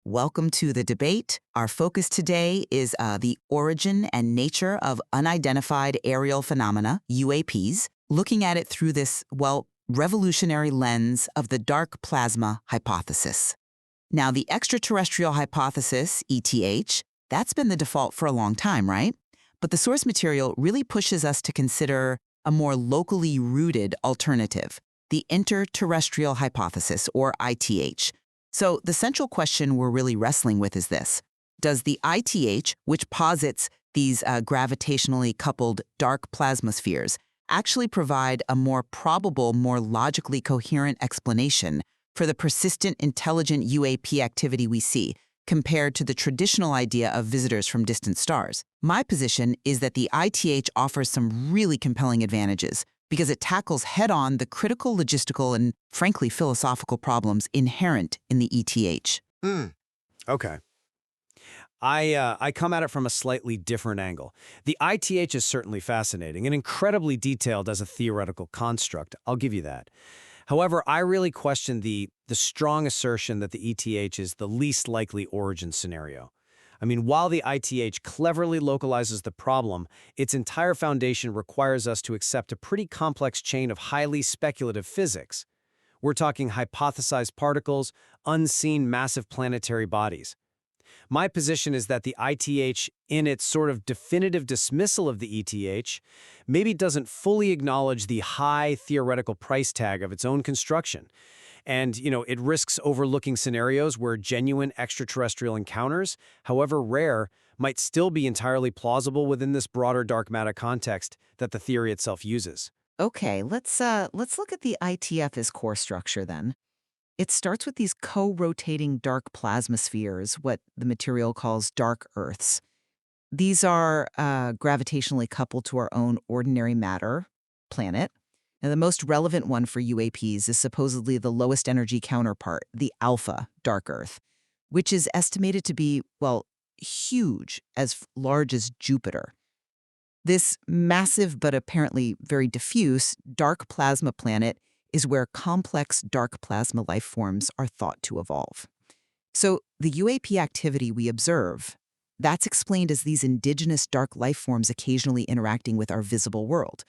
Welcome to the debate. Our focus today is the origin and nature of unidentified aerial phenomena, UAPs, looking at it through this, revolutionary lens of the dark plasma hypothesis. Now, the extraterrestrial hypothesis, ETH, that's been the default for a long time, right? But the source material really pushes us to consider a more locally rooted alternative, the Inter-Terrestrial hypothesis, or ITH. So the central question we're really wrestling with is this. Does the ITH, which posits these gravitationally coupled dark plasmaspheres, actually provide a more probable, more logically coherent explanation for the persistent intelligent UAP activity we see, compared to the traditional idea of visitors from distant stars? My position is that the ITH offers some really compelling advantages because it tackles head-on the critical logistical and, frankly, philosophical problems inherent in the ETH. Okay. I come at it from a slightly different angle. The ITH is certainly fascinating and incredibly detailed as a theoretical construct. I'll give you that. However, I really question the strong assertion that the ETH is the least likely origin scenario. I mean, while the ITH cleverly localizes the problem, its entire foundation requires us to accept a pretty complex chain of highly speculative physics. We're talking hypothesized particles, unseen massive planetary bodies. My position is that the ITH, in its sort of definitive dismissal of the ETH, maybe doesn't fully acknowledge the high theoretical price tag of its own construction. And, it risks overlooking scenarios where genuine extraterrestrial encounters, however rare, might still be entirely plausible within this broader dark matter context that the theory itself uses. Okay, let's look at the ITF's core structure then. It starts with these co-rotating dark plasmaspheres, what the material calls dark Earths. These are gravitationally coupled to our own ordinary matter planet. Now, the most relevant one for UAPs is supposedly the lowest energy counterpart, the alpha dark Earth, which is estimated to be, huge, as large as Jupiter. This massive but apparently very diffuse dark plasma planet is where complex dark plasma life forms are thought to evolve. So the UAP activity we observe, that's explained as these indigenous dark life forms occasionally interacting with our visible world.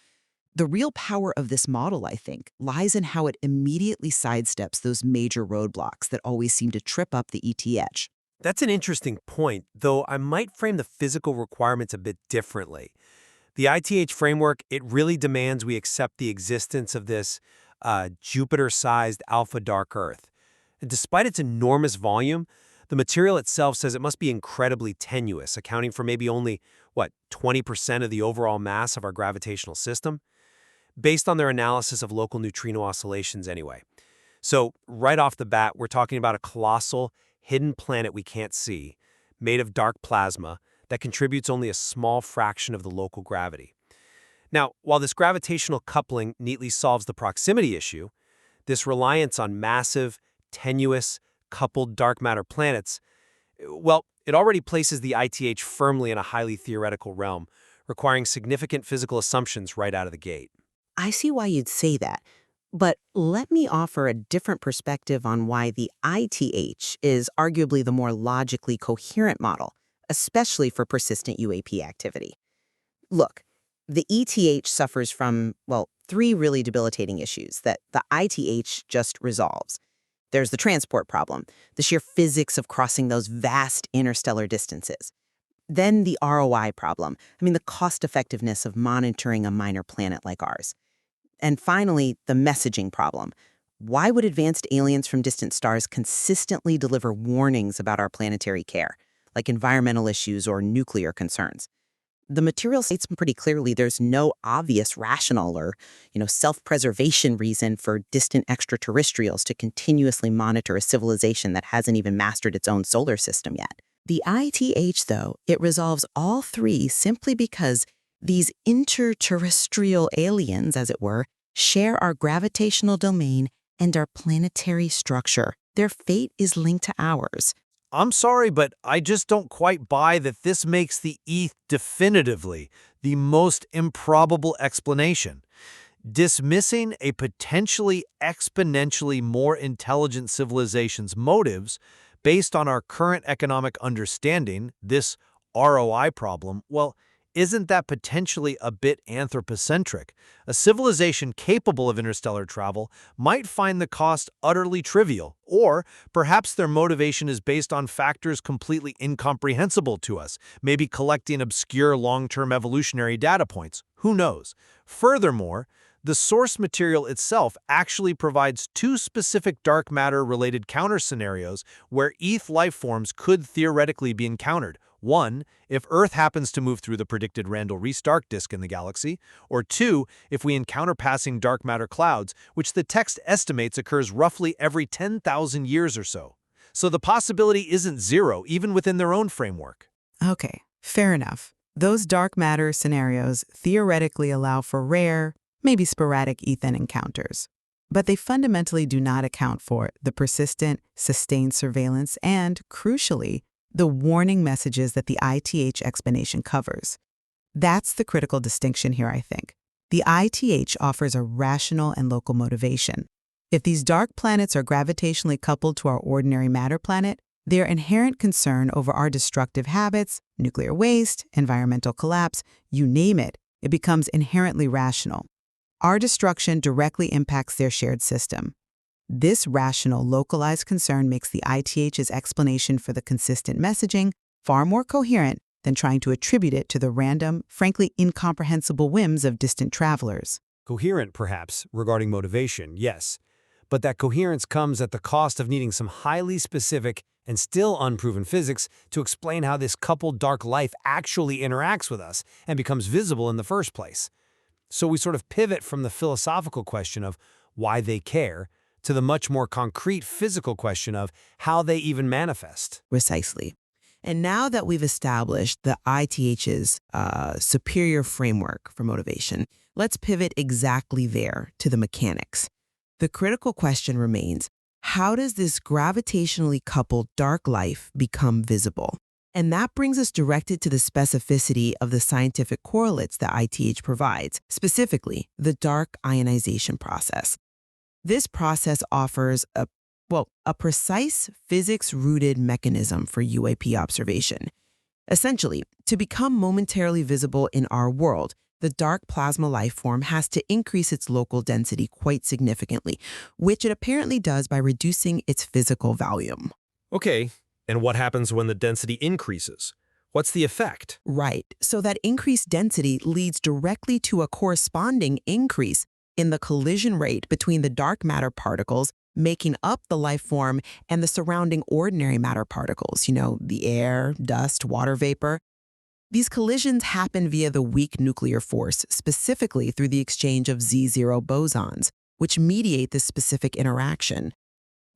The real power of this model, I think, lies in how it immediately sidesteps those major roadblocks that always seem to trip up the ETH. That's an interesting point, though I might frame the physical requirements a bit differently. The ITH framework, it really demands we accept the existence of this Jupiter-sized alpha dark Earth. And despite its enormous volume, the material itself says it must be incredibly tenuous, accounting for maybe only, 20% of the overall mass of our gravitational system, based on their analysis of local neutrino oscillations anyway. So right off the bat, we're talking about a colossal, hidden planet we can't see, made of dark plasma, that contributes only a small fraction of the local gravity. Now, while this gravitational coupling neatly solves the proximity issue, this reliance on massive, tenuous, coupled dark matter planets, it already places the ITH firmly in a highly theoretical realm, requiring significant physical assumptions right out of the gate. I see why you'd say that, but let me offer a different perspective on why the ITH is arguably the more logically coherent model, especially for persistent UAP activity. Look, the ETH suffers from, three really debilitating issues that the ITH just resolves. There's the transport problem, the sheer physics of crossing those vast interstellar distances. Then the ROI problem, the cost-effectiveness of monitoring a minor planet like ours. And finally, the messaging problem. Why would advanced aliens from distant stars consistently deliver warnings about our planetary care, like environmental issues or nuclear concerns? The material states pretty clearly there's no obvious rational or, self-preservation reason for distant extraterrestrials to continuously monitor a civilization that hasn't even mastered its own solar system yet. The ITH, though, it resolves all three simply because these inter-terrestrial aliens, as it were, share our gravitational domain and our planetary structure. Their fate is linked to ours. I'm sorry, but I just don't quite buy that this makes the ETH definitively the most improbable explanation. Dismissing a potentially exponentially more intelligent civilization's motives Based on our current economic understanding, this ROI problem, well, isn't that potentially a bit anthropocentric? A civilization capable of interstellar travel might find the cost utterly trivial, or perhaps their motivation is based on factors completely incomprehensible to us, maybe collecting obscure long-term evolutionary data points. Who knows? Furthermore, the source material itself actually provides two specific dark matter-related counter-scenarios where ETH life forms could theoretically be encountered. One, if Earth happens to move through the predicted Randall-Reese dark disk in the galaxy, or two, if we encounter passing dark matter clouds, which the text estimates occurs roughly every 10,000 years or so. So the possibility isn't zero, even within their own framework. Okay, fair enough. Those dark matter scenarios theoretically allow for rare, maybe sporadic ETH encounters. But they fundamentally do not account for the persistent, sustained surveillance and, crucially, the warning messages that the ITH explanation covers. That's the critical distinction here, I think. The ITH offers a rational and local motivation. If these dark planets are gravitationally coupled to our ordinary matter planet, their inherent concern over our destructive habits, nuclear waste, environmental collapse, you name it, it becomes inherently rational. Our destruction directly impacts their shared system. This rational, localized concern makes the ITH's explanation for the consistent messaging far more coherent than trying to attribute it to the random, frankly incomprehensible whims of distant travelers. Coherent, perhaps, regarding motivation, yes. But that coherence comes at the cost of needing some highly specific and still unproven physics to explain how this coupled dark life actually interacts with us and becomes visible in the first place. So we sort of pivot from the philosophical question of why they care to the much more concrete physical question of how they even manifest. Precisely. And now that we've established the ITH's superior framework for motivation, let's pivot exactly there to the mechanics. The critical question remains, how does this gravitationally coupled dark life become visible? And that brings us directed to the specificity of the scientific correlates that ITH provides, specifically the dark ionization process. This process offers a precise physics-rooted mechanism for UAP observation. Essentially, to become momentarily visible in our world, the dark plasma life form has to increase its local density quite significantly, which it apparently does by reducing its physical volume. Okay, and what happens when the density increases? What's the effect? Right, so that increased density leads directly to a corresponding increase in the collision rate between the dark matter particles making up the life form and the surrounding ordinary matter particles, the air, dust, water vapor. These collisions happen via the weak nuclear force, specifically through the exchange of Z0 bosons, which mediate this specific interaction.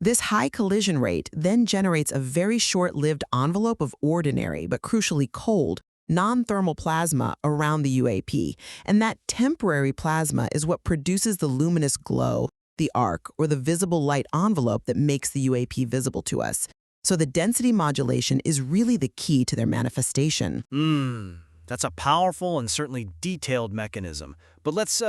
This high collision rate then generates a very short-lived envelope of ordinary, but crucially cold, non-thermal plasma around the UAP, and that temporary plasma is what produces the luminous glow, the arc, or the visible light envelope that makes the UAP visible to us. So the density modulation is really the key to their manifestation. That's a powerful and certainly detailed mechanism. But let's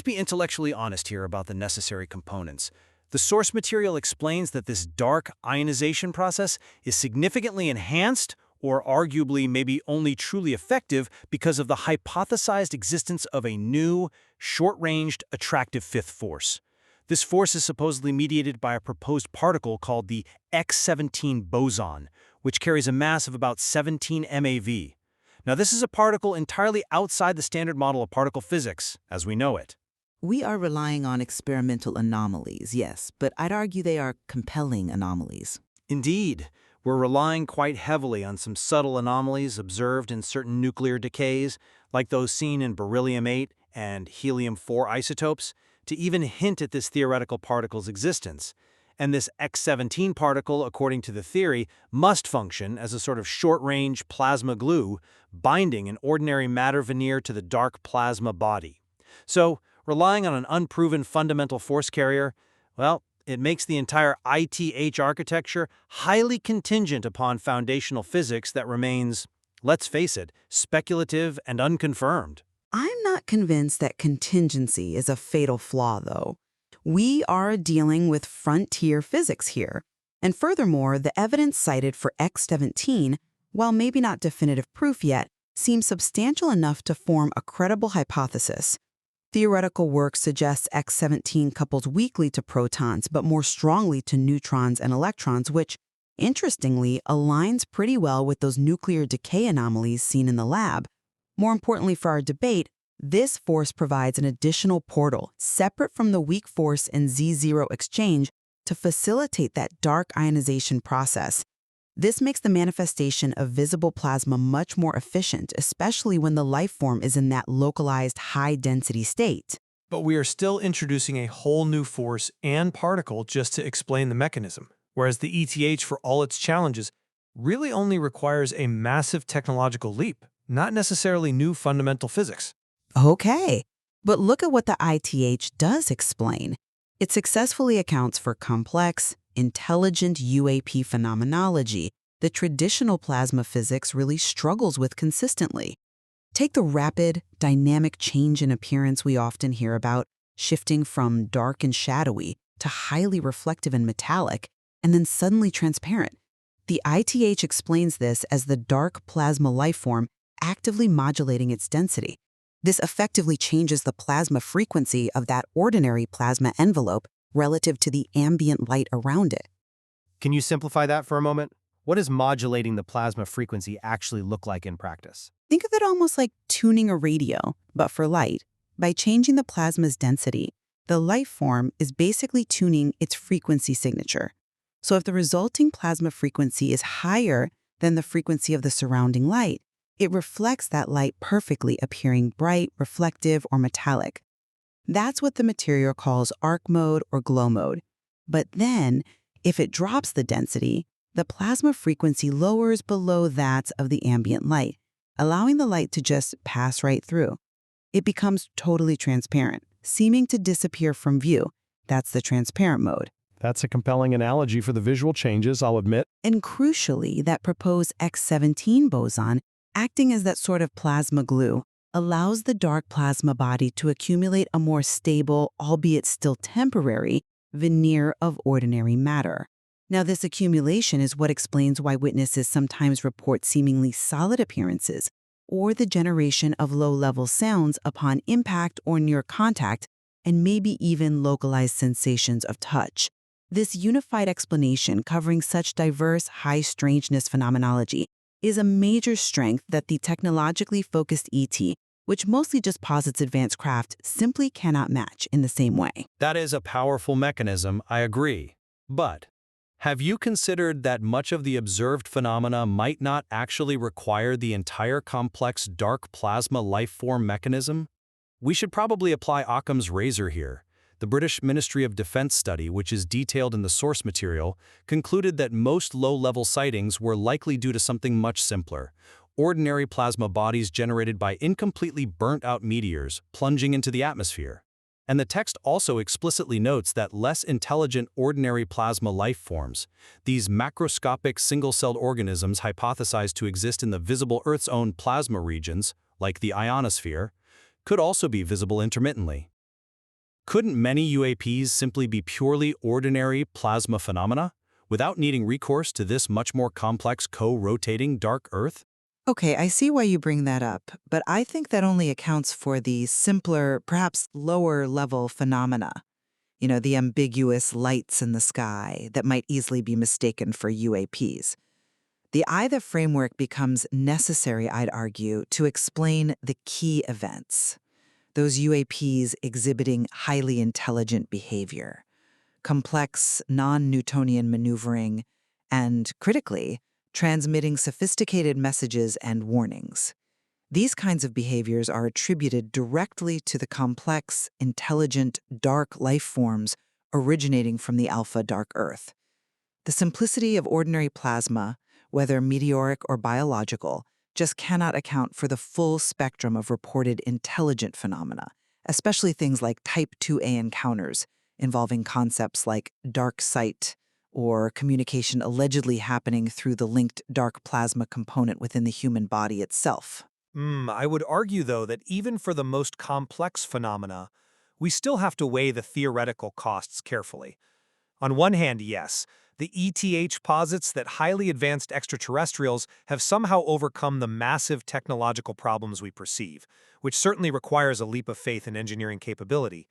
be intellectually honest here about the necessary components. The source material explains that this dark ionization process is significantly enhanced or arguably maybe only truly effective because of the hypothesized existence of a new, short-ranged, attractive fifth force. This force is supposedly mediated by a proposed particle called the X-17 boson, which carries a mass of about 17 MeV. Now, this is a particle entirely outside the standard model of particle physics, as we know it. We are relying on experimental anomalies, yes, but I'd argue they are compelling anomalies. Indeed, we're relying quite heavily on some subtle anomalies observed in certain nuclear decays, like those seen in beryllium-8 and helium-4 isotopes, to even hint at this theoretical particle's existence. And this X-17 particle, according to the theory, must function as a sort of short-range plasma glue, binding an ordinary matter veneer to the dark plasma body. So, relying on an unproven fundamental force carrier, well, it makes the entire ITH architecture highly contingent upon foundational physics that remains, let's face it, speculative and unconfirmed. I'm not convinced that contingency is a fatal flaw, though. We are dealing with frontier physics here. And furthermore, the evidence cited for X-17, while maybe not definitive proof yet, seems substantial enough to form a credible hypothesis. Theoretical work suggests X-17 couples weakly to protons but more strongly to neutrons and electrons, which, interestingly, aligns pretty well with those nuclear decay anomalies seen in the lab. More importantly for our debate, this force provides an additional portal, separate from the weak force in Z0 exchange, to facilitate that dark ionization process. This makes the manifestation of visible plasma much more efficient, especially when the life form is in that localized high-density state. But we are still introducing a whole new force and particle just to explain the mechanism, whereas the ETH, for all its challenges, really only requires a massive technological leap, not necessarily new fundamental physics. Okay, but look at what the ITH does explain. It successfully accounts for complex, intelligent UAP phenomenology that traditional plasma physics really struggles with consistently. Take the rapid, dynamic change in appearance we often hear about, shifting from dark and shadowy to highly reflective and metallic, and then suddenly transparent. The ITH explains this as the dark plasma lifeform actively modulating its density. This effectively changes the plasma frequency of that ordinary plasma envelope relative to the ambient light around it. Can you simplify that for a moment? What does modulating the plasma frequency actually look like in practice? Think of it almost like tuning a radio, but for light. By changing the plasma's density, the life form is basically tuning its frequency signature. So if the resulting plasma frequency is higher than the frequency of the surrounding light, it reflects that light perfectly, appearing bright, reflective, or metallic. That's what the material calls arc mode or glow mode. But then, if it drops the density, the plasma frequency lowers below that of the ambient light, allowing the light to just pass right through. It becomes totally transparent, seeming to disappear from view. That's the transparent mode. That's a compelling analogy for the visual changes, I'll admit. And crucially, that proposed X-17 boson, acting as that sort of plasma glue, allows the dark plasma body to accumulate a more stable, albeit still temporary, veneer of ordinary matter. Now, this accumulation is what explains why witnesses sometimes report seemingly solid appearances or the generation of low-level sounds upon impact or near contact, and maybe even localized sensations of touch. This unified explanation covering such diverse, high-strangeness phenomenology is a major strength that the technologically focused ET, which mostly just posits advanced craft, simply cannot match in the same way. That is a powerful mechanism, I agree. But have you considered that much of the observed phenomena might not actually require the entire complex dark plasma life-form mechanism? We should probably apply Occam's razor here. The British Ministry of Defence study, which is detailed in the source material, concluded that most low-level sightings were likely due to something much simpler: ordinary plasma bodies generated by incompletely burnt-out meteors plunging into the atmosphere. And the text also explicitly notes that less intelligent ordinary plasma life forms, these macroscopic single-celled organisms hypothesized to exist in the visible Earth's own plasma regions, like the ionosphere, could also be visible intermittently. Couldn't many UAPs simply be purely ordinary plasma phenomena, without needing recourse to this much more complex co-rotating dark Earth? Okay, I see why you bring that up, but I think that only accounts for the simpler, perhaps lower-level phenomena. The ambiguous lights in the sky that might easily be mistaken for UAPs. The ITHA framework becomes necessary, I'd argue, to explain the key events. Those UAPs exhibiting highly intelligent behavior, complex non-Newtonian maneuvering, and, critically, transmitting sophisticated messages and warnings. These kinds of behaviors are attributed directly to the complex, intelligent, dark life forms originating from the alpha dark Earth. The simplicity of ordinary plasma, whether meteoric or biological, just cannot account for the full spectrum of reported intelligent phenomena, especially things like type 2A encounters involving concepts like dark sight or communication allegedly happening through the linked dark plasma component within the human body itself. I would argue, though, that even for the most complex phenomena, we still have to weigh the theoretical costs carefully. On one hand, yes, The ETH posits that highly advanced extraterrestrials have somehow overcome the massive technological problems we perceive, which certainly requires a leap of faith in engineering capability.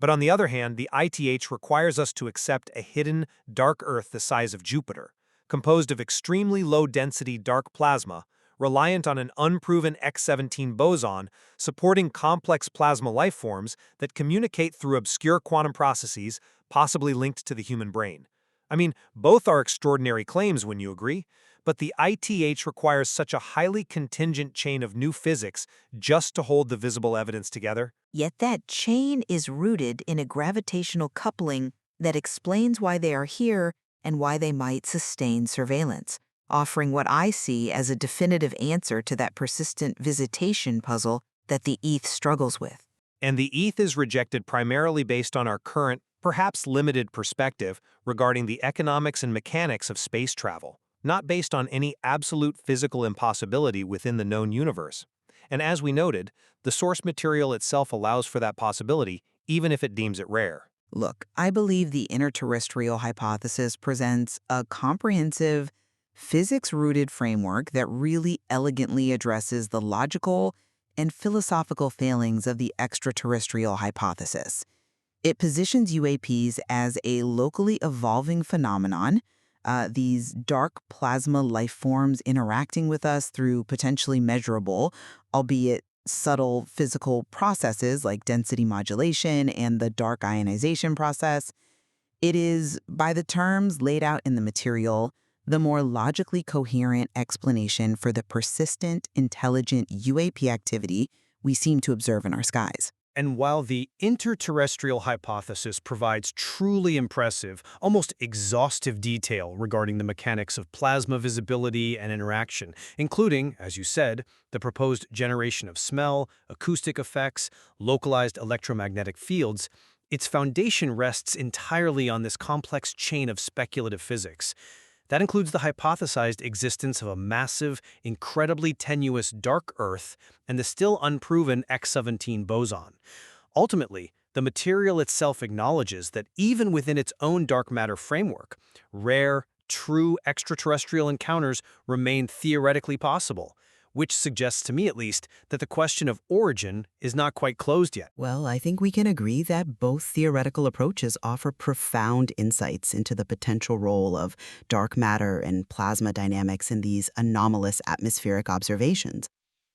But on the other hand, the ITH requires us to accept a hidden, dark Earth the size of Jupiter, composed of extremely low-density dark plasma, reliant on an unproven X-17 boson, supporting complex plasma lifeforms that communicate through obscure quantum processes, possibly linked to the human brain. I mean, both are extraordinary claims, wouldn't you agree? But the ITH requires such a highly contingent chain of new physics just to hold the visible evidence together. Yet that chain is rooted in a gravitational coupling that explains why they are here and why they might sustain surveillance, offering what I see as a definitive answer to that persistent visitation puzzle that the ETH struggles with. And the ETH is rejected primarily based on our current, perhaps limited perspective regarding the economics and mechanics of space travel, not based on any absolute physical impossibility within the known universe. And as we noted, the source material itself allows for that possibility, even if it deems it rare. Look, I believe the inter-terrestrial hypothesis presents a comprehensive, physics-rooted framework that really elegantly addresses the logical and philosophical failings of the extraterrestrial hypothesis. It positions UAPs as a locally evolving phenomenon, these dark plasma life forms interacting with us through potentially measurable, albeit subtle physical processes like density modulation and the dark ionization process. It is, by the terms laid out in the material, the more logically coherent explanation for the persistent, intelligent UAP activity we seem to observe in our skies. And while the inter-terrestrial hypothesis provides truly impressive, almost exhaustive detail regarding the mechanics of plasma visibility and interaction, including, as you said, the proposed generation of smell, acoustic effects, localized electromagnetic fields, its foundation rests entirely on this complex chain of speculative physics. That includes the hypothesized existence of a massive, incredibly tenuous dark Earth and the still unproven X-17 boson. Ultimately, the material itself acknowledges that even within its own dark matter framework, rare, true extraterrestrial encounters remain theoretically possible, which suggests to me at least that the question of origin is not quite closed yet. Well, I think we can agree that both theoretical approaches offer profound insights into the potential role of dark matter and plasma dynamics in these anomalous atmospheric observations.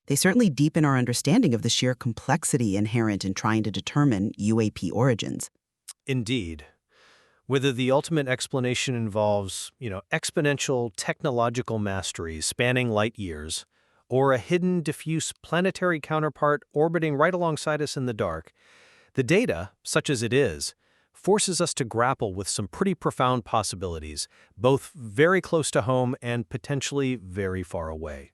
They certainly deepen our understanding of the sheer complexity inherent in trying to determine UAP origins. Indeed. Whether the ultimate explanation involves, exponential technological mastery spanning light years, or a hidden, diffuse planetary counterpart orbiting right alongside us in the dark, the data, such as it is, forces us to grapple with some pretty profound possibilities, both very close to home and potentially very far away.